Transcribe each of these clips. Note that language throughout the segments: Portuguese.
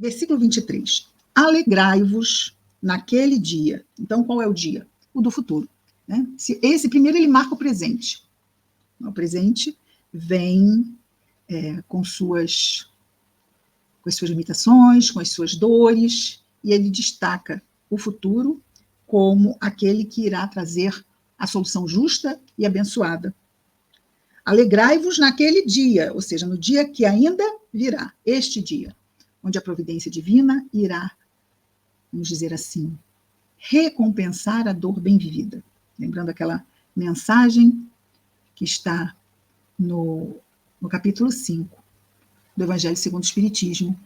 Versículo 23. Alegrai-vos naquele dia. Então, qual é o dia? O do futuro. Né? Esse primeiro, ele marca o presente. O presente vem com as suas limitações, com as suas dores, e ele destaca o futuro como aquele que irá trazer a solução justa e abençoada. Alegrai-vos naquele dia, ou seja, no dia que ainda virá, este dia, onde a providência divina irá, vamos dizer assim, recompensar a dor bem vivida. Lembrando aquela mensagem que está no capítulo 5 do Evangelho segundo o Espiritismo,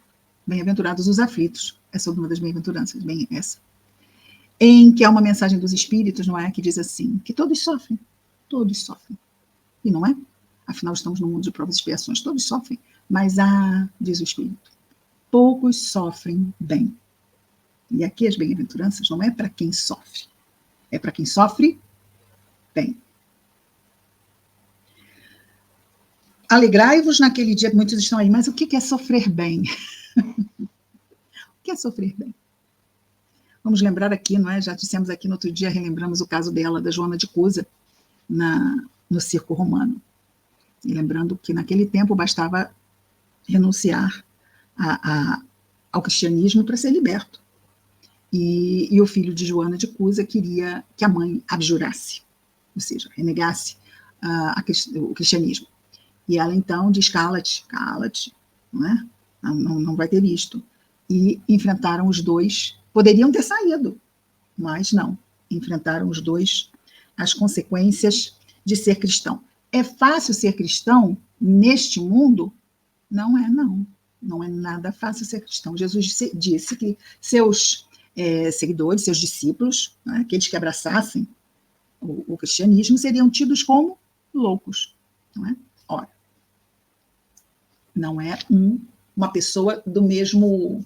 Bem-aventurados os aflitos, é sobre uma das bem-aventuranças, bem essa, em que há uma mensagem dos Espíritos, não é, que diz assim, que todos sofrem, e não é? Afinal, estamos no mundo de provas e expiações, todos sofrem, mas diz o Espírito, poucos sofrem bem. E aqui as bem-aventuranças não é para quem sofre, é para quem sofre bem. Alegrai-vos naquele dia, muitos estão aí, mas o que é sofrer bem? O que é sofrer bem? Vamos lembrar aqui, não é? Já dissemos aqui no outro dia, relembramos o caso dela, da Joana de Cusa, no circo romano. E lembrando que naquele tempo bastava renunciar ao cristianismo para ser liberto. E o filho de Joana de Cusa queria que a mãe abjurasse, ou seja, renegasse o cristianismo. E ela então diz, cala-te, não é? Não vai ter isto. E enfrentaram os dois, poderiam ter saído, mas não, enfrentaram os dois as consequências de ser cristão. É fácil ser cristão neste mundo? Não é, não. Não é nada fácil ser cristão. Jesus disse que seus seguidores, seus discípulos, né, aqueles que abraçassem o cristianismo, seriam tidos como loucos. Não é? Ora, não é uma pessoa do mesmo,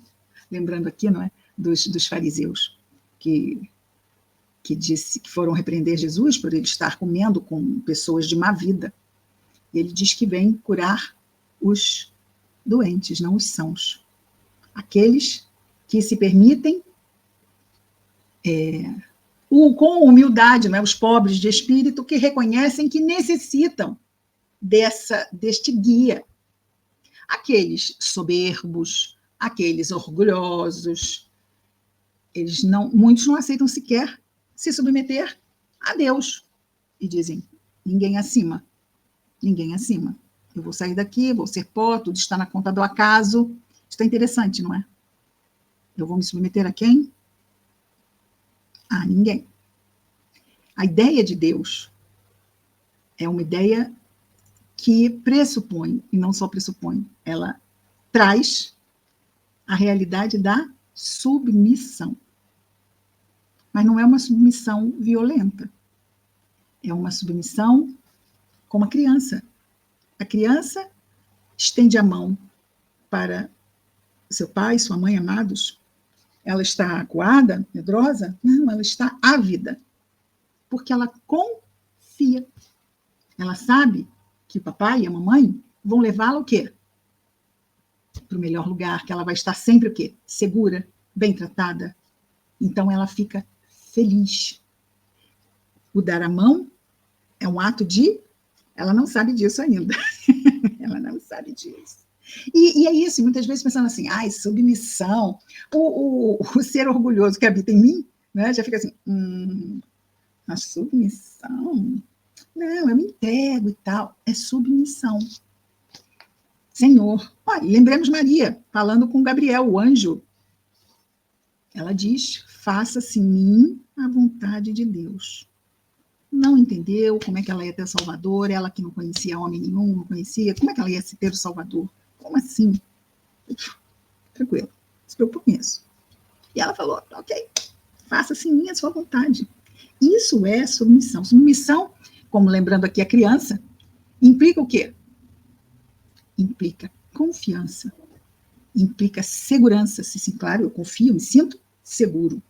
lembrando aqui, não é, dos fariseus, que foram repreender Jesus por ele estar comendo com pessoas de má vida. E ele diz que vem curar os doentes, não os sãos. Aqueles que se permitem, com humildade, não é? Os pobres de espírito que reconhecem que necessitam deste guia. Aqueles soberbos, aqueles orgulhosos, muitos não aceitam sequer se submeter a Deus e dizem, ninguém acima. Eu vou sair daqui, vou ser pó, tudo está na conta do acaso. Isso é interessante, não é? Eu vou me submeter a quem? A ninguém. A ideia de Deus é uma ideia que pressupõe, e não só pressupõe, ela traz a realidade da submissão. Mas não é uma submissão violenta. É uma submissão como a criança. A criança estende a mão para seu pai, sua mãe, amados. Ela está acuada, medrosa? Não, ela está ávida. Porque ela confia. Ela sabe que o papai e a mamãe vão levá-la o quê? Para o melhor lugar, que ela vai estar sempre o quê? Segura, bem tratada. Então ela fica feliz. O dar a mão é um ato de... Ela não sabe disso ainda. Ela não sabe disso. E é isso, muitas vezes pensando assim, submissão, o ser orgulhoso que habita em mim, né, já fica assim, a submissão? Não, eu me entrego e tal. É submissão. Senhor, olha, lembremos Maria, falando com Gabriel, o anjo. Ela diz, faça-se em mim a vontade de Deus. Não entendeu como é que ela ia ter o Salvador, ela que não conhecia homem nenhum, não conhecia, como é que ela ia ter o Salvador? Como assim? Tranquilo, se preocupe com isso. E ela falou, ok, faça-se em mim a sua vontade. Isso é submissão. Submissão, como lembrando aqui a criança, implica o quê? Implica confiança, implica segurança. Sim, claro, eu confio, me sinto seguro.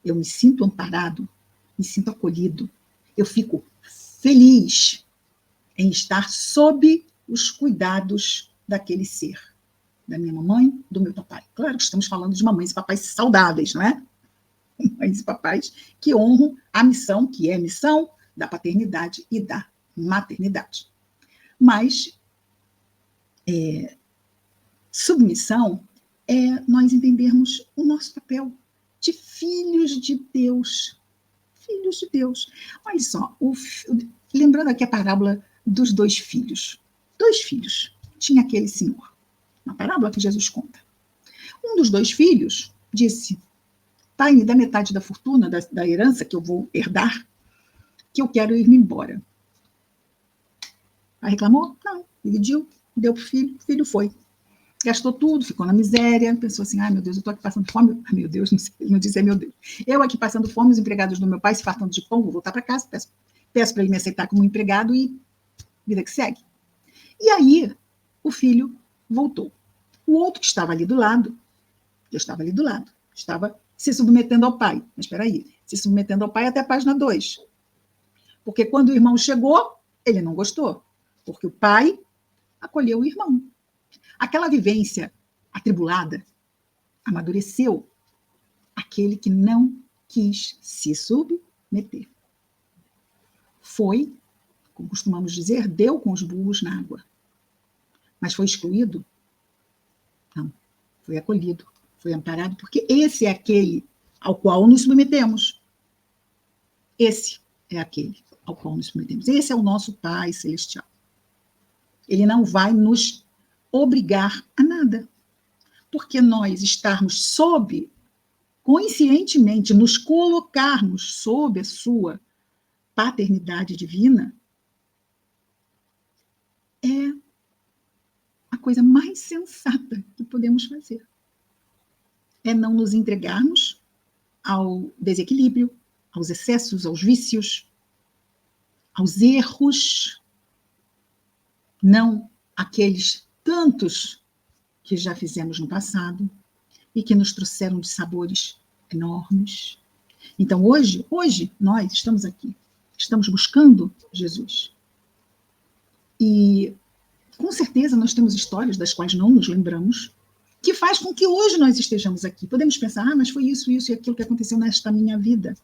Eu me sinto amparado, me sinto acolhido. Eu fico feliz em estar sob os cuidados daquele ser. da minha mamãe, do meu papai. Claro que estamos falando de mamães e papais saudáveis, não é? Mães e papais que honram a missão, que é a missão da paternidade e da maternidade. Mas submissão é nós entendermos o nosso papel de filhos de Deus. Filhos de Deus. Olha só, lembrando aqui a parábola dos dois filhos. Dois filhos. Tinha aquele senhor. Uma parábola que Jesus conta. Um dos dois filhos disse: pai, me dá metade da fortuna, da herança que eu vou herdar, que eu quero ir-me embora. Pai reclamou? Não. Dividiu, deu para o filho foi. Gastou tudo, ficou na miséria, pensou assim, ai meu Deus, eu estou aqui passando fome. Ai meu Deus, não sei, ele não disse, meu Deus. Eu aqui passando fome, os empregados do meu pai se fartando de pão, vou voltar para casa, peço para ele me aceitar como empregado e vida que segue. E aí, o filho voltou. O outro que estava ali do lado, estava se submetendo ao pai. Mas espera aí, se submetendo ao pai até a página 2. Porque quando o irmão chegou, ele não gostou, porque o pai acolheu o irmão. Aquela vivência atribulada amadureceu aquele que não quis se submeter. Foi, como costumamos dizer, deu com os burros na água. Mas foi excluído? Não. Foi acolhido, foi amparado, porque esse é aquele ao qual nos submetemos. Esse é aquele ao qual nos submetemos. Esse é o nosso Pai Celestial. Ele não vai nos obrigar a nada. Porque nós estarmos conscientemente, nos colocarmos sob a sua paternidade divina, é a coisa mais sensata que podemos fazer. É não nos entregarmos ao desequilíbrio, aos excessos, aos vícios, aos erros, não aqueles tantos que já fizemos no passado e que nos trouxeram de sabores enormes. Então, hoje nós estamos aqui, estamos buscando Jesus. E, com certeza, nós temos histórias das quais não nos lembramos, que faz com que hoje nós estejamos aqui. Podemos pensar, mas foi isso e aquilo que aconteceu nesta minha vida.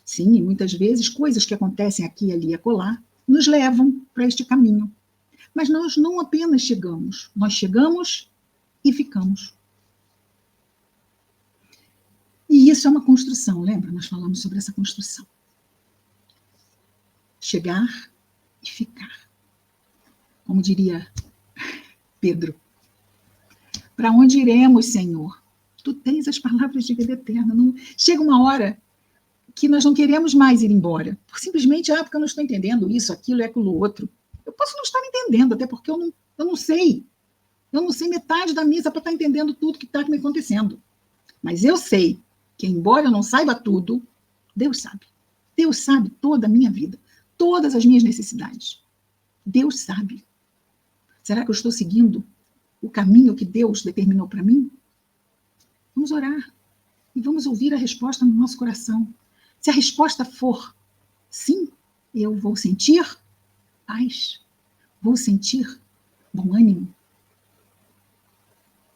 Sim, e muitas vezes coisas que acontecem aqui, ali e acolá nos levam para este caminho. Mas nós não apenas chegamos, nós chegamos e ficamos. E isso é uma construção, lembra? Nós falamos sobre essa construção. Chegar e ficar. Como diria Pedro, para onde iremos, Senhor? Tu tens as palavras de vida eterna. Não... Chega uma hora que nós não queremos mais ir embora. Simplesmente, porque eu não estou entendendo isso, aquilo, aquilo, outro. Eu posso não estar entendendo, até porque eu não sei. Eu não sei metade da missa para estar entendendo tudo que está me acontecendo. Mas eu sei que, embora eu não saiba tudo, Deus sabe. Deus sabe toda a minha vida, todas as minhas necessidades. Deus sabe. Será que eu estou seguindo o caminho que Deus determinou para mim? Vamos orar e vamos ouvir a resposta no nosso coração. Se a resposta for sim, eu vou sentir paz, vou sentir bom ânimo.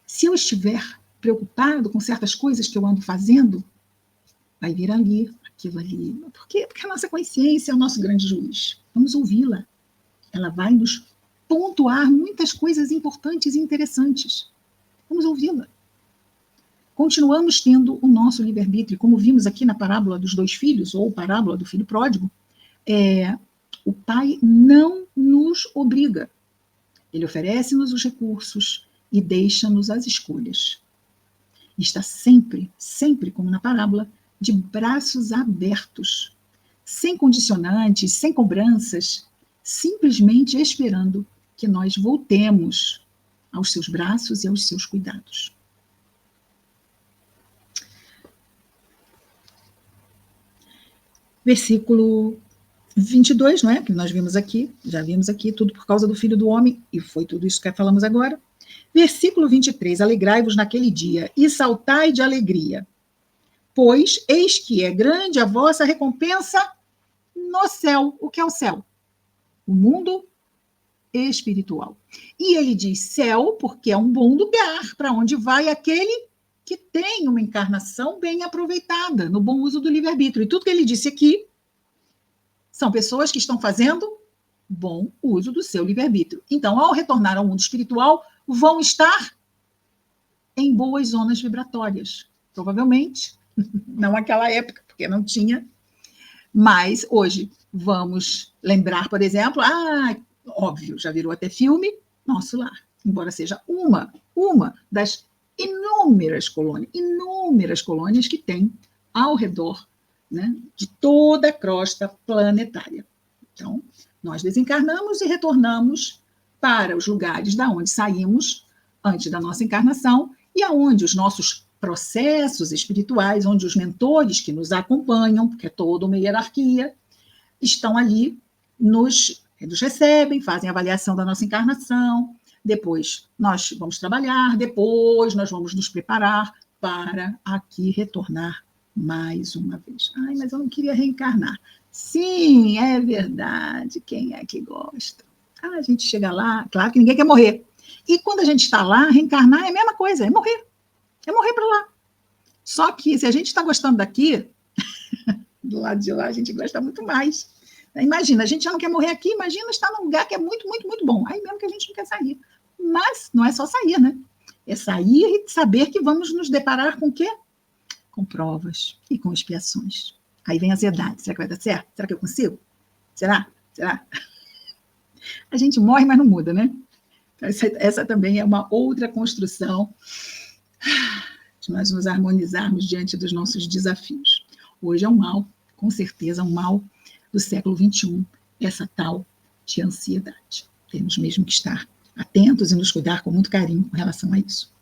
Se eu estiver preocupado com certas coisas que eu ando fazendo, vai vir ali, aquilo ali. Por quê? Porque a nossa consciência é o nosso grande juiz. Vamos ouvi-la. Ela vai nos pontuar muitas coisas importantes e interessantes. Vamos ouvi-la. Continuamos tendo o nosso livre-arbítrio, como vimos aqui na parábola dos dois filhos, ou parábola do filho pródigo, o pai não nos obriga. Ele oferece-nos os recursos e deixa-nos as escolhas. E está sempre, como na parábola, de braços abertos, sem condicionantes, sem cobranças, simplesmente esperando que nós voltemos aos seus braços e aos seus cuidados. Versículo 22, não é? Que nós vimos aqui, já vimos aqui, tudo por causa do Filho do Homem, e foi tudo isso que falamos agora. Versículo 23, alegrai-vos naquele dia, e saltai de alegria, pois eis que é grande a vossa recompensa no céu. O que é o céu? O mundo espiritual. E ele diz céu porque é um bom lugar para onde vai aquele que tem uma encarnação bem aproveitada, no bom uso do livre-arbítrio. E tudo que ele disse aqui são pessoas que estão fazendo bom uso do seu livre-arbítrio. Então, ao retornar ao mundo espiritual, vão estar em boas zonas vibratórias. Provavelmente, não naquela época, porque não tinha. Mas hoje vamos lembrar, por exemplo, óbvio, já virou até filme, Nosso Lar. Embora seja uma das inúmeras colônias que tem ao redor, né, de toda a crosta planetária. Então, nós desencarnamos e retornamos para os lugares da onde saímos antes da nossa encarnação e aonde os nossos processos espirituais, onde os mentores que nos acompanham, porque é toda uma hierarquia, estão ali, nos recebem, fazem avaliação da nossa encarnação, depois nós vamos trabalhar, depois nós vamos nos preparar para aqui retornar mais uma vez. Mas eu não queria reencarnar. Sim, é verdade. Quem é que gosta? A gente chega lá, claro que ninguém quer morrer. E quando a gente está lá, reencarnar é a mesma coisa, é morrer. É morrer para lá. Só que se a gente está gostando daqui, do lado de lá a gente gosta muito mais. Imagina, a gente já não quer morrer aqui, imagina estar num lugar que é muito, muito, muito bom. Aí mesmo que a gente não quer sair. Mas não é só sair, né? É sair e saber que vamos nos deparar com o quê? Com provas e com expiações. Aí vem a ansiedade. Será que vai dar certo? Será que eu consigo? Será? A gente morre, mas não muda, né? Essa também é uma outra construção de nós nos harmonizarmos diante dos nossos desafios. Hoje é um mal, com certeza, um mal do século XXI, essa tal de ansiedade. Temos mesmo que estar atentos e nos cuidar com muito carinho com relação a isso.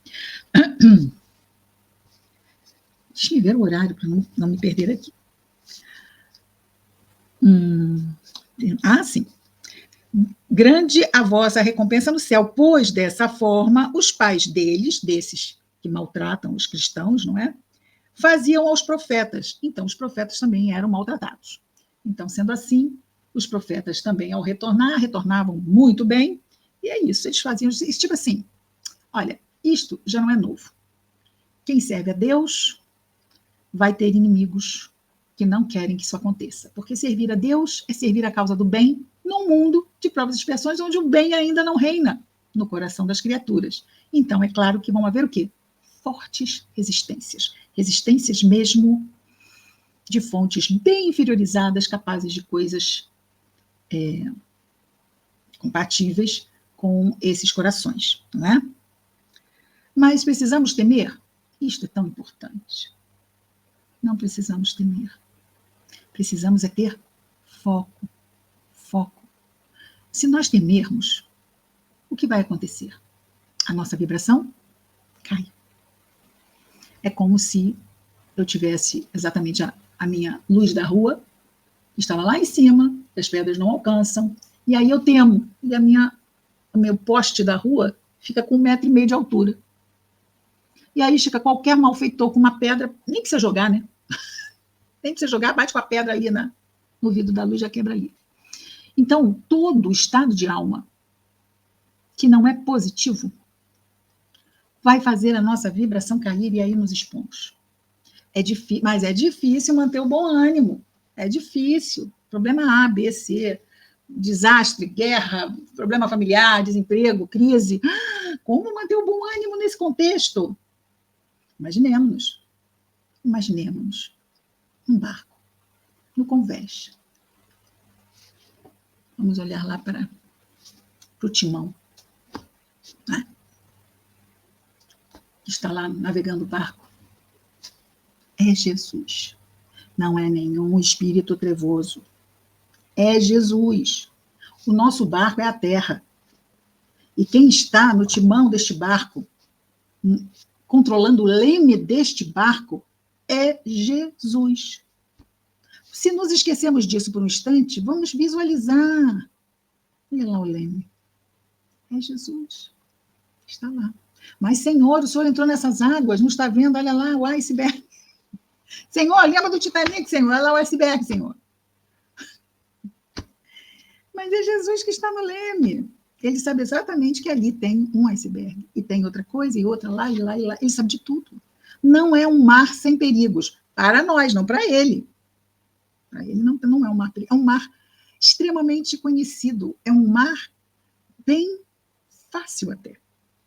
Deixa eu ver o horário para não me perder aqui. Sim. Grande a vossa recompensa no céu, pois dessa forma os pais desses que maltratam os cristãos, não é? Faziam aos profetas. Então, os profetas também eram maltratados. Então, sendo assim, os profetas também, ao retornavam muito bem, e é isso, eles faziam isso, tipo assim, olha, isto já não é novo. Quem serve a Deus vai ter inimigos que não querem que isso aconteça, porque servir a Deus é servir a causa do bem num mundo de provas e expiações onde o bem ainda não reina no coração das criaturas. Então, é claro que vão haver o quê? Fortes resistências mesmo de fontes bem inferiorizadas, capazes de coisas compatíveis com esses corações, não é? Mas precisamos temer? Isto é tão importante. Não precisamos temer. Precisamos é ter foco. Se nós temermos, o que vai acontecer? A nossa vibração cai. É como se eu tivesse exatamente a minha luz da rua, estava lá em cima, as pedras não alcançam, e aí eu temo, e o meu poste da rua fica com 1,5 metro de altura. E aí chega qualquer malfeitor com uma pedra, nem precisa jogar, né? Nem precisa jogar, bate com a pedra ali no vidro da luz, já quebra ali. Então, todo estado de alma que não é positivo vai fazer a nossa vibração cair e aí nos expomos. Mas é difícil manter o bom ânimo. É difícil. Problema A, B, C, desastre, guerra, problema familiar, desemprego, crise. Como manter o bom ânimo nesse contexto? Imaginemos um barco no convés. Vamos olhar lá para o timão. Está lá navegando o barco. É Jesus. Não é nenhum espírito trevoso. É Jesus. O nosso barco é a terra. E quem está no timão deste barco, controlando o leme deste barco, é Jesus. Se nos esquecemos disso por um instante, vamos visualizar. Olha lá o leme. É Jesus. Está lá. Mas, Senhor, o Senhor entrou nessas águas, não está vendo? Olha lá o iceberg. Senhor, lembra do Titanic, Senhor? Olha lá o iceberg, Senhor. Mas é Jesus que está no leme. Ele sabe exatamente que ali tem um iceberg, e tem outra coisa, e outra lá, e lá, e lá. Ele sabe de tudo. Não é um mar sem perigos, para nós, não para ele. Para ele não é um mar perigoso, é um mar extremamente conhecido, é um mar bem fácil até.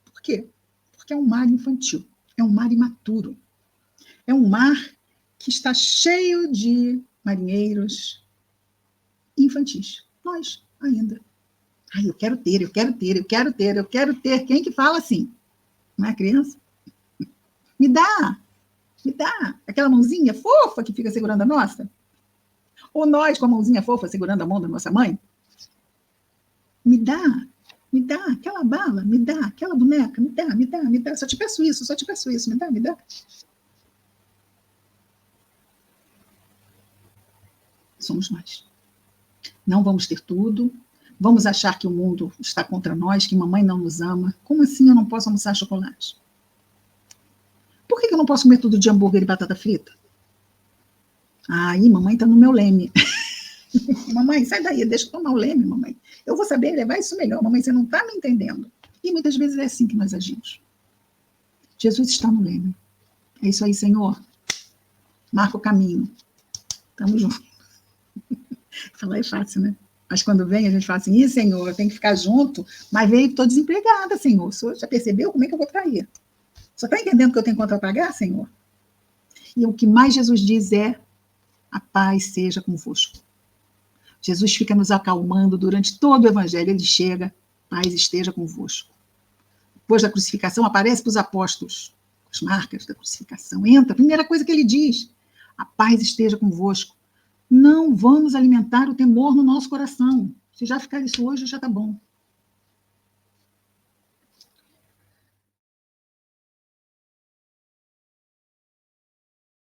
Por quê? Porque é um mar infantil, é um mar imaturo, é um mar que está cheio de marinheiros infantis. Nós, ainda. Ai, eu quero ter, eu quero ter, eu quero ter, eu quero ter. Quem que fala assim? Não é criança? Me dá, me dá. Aquela mãozinha fofa que fica segurando a nossa. Ou nós com a mãozinha fofa segurando a mão da nossa mãe. Me dá aquela bala, me dá aquela boneca, me dá, me dá, me dá. Só te peço isso, só te peço isso, me dá, me dá. Somos nós. Não vamos ter tudo, vamos achar que o mundo está contra nós, que mamãe não nos ama. Como assim eu não posso almoçar chocolate? Por que eu não posso comer tudo de hambúrguer e batata frita? Aí, mamãe está no meu leme. Mamãe, sai daí, deixa eu tomar o leme, mamãe. Eu vou saber levar isso melhor. Mamãe, você não está me entendendo. E muitas vezes é assim que nós agimos. Jesus está no leme. É isso aí, Senhor. Marca o caminho. Tamo junto. Falar é fácil, né? Mas quando vem, a gente fala assim, Senhor, eu tenho que ficar junto, mas veio, estou desempregada, Senhor. O Senhor já percebeu como é que eu vou trair? Só está entendendo que eu tenho conta a pagar, Senhor? E o que mais Jesus diz é, a paz seja convosco. Jesus fica nos acalmando durante todo o evangelho. Ele chega, paz esteja convosco. Depois da crucificação, aparece para os apóstolos, as marcas da crucificação. Entra, a primeira coisa que ele diz, a paz esteja convosco. Não vamos alimentar o temor no nosso coração. Se já ficar isso hoje, já está bom.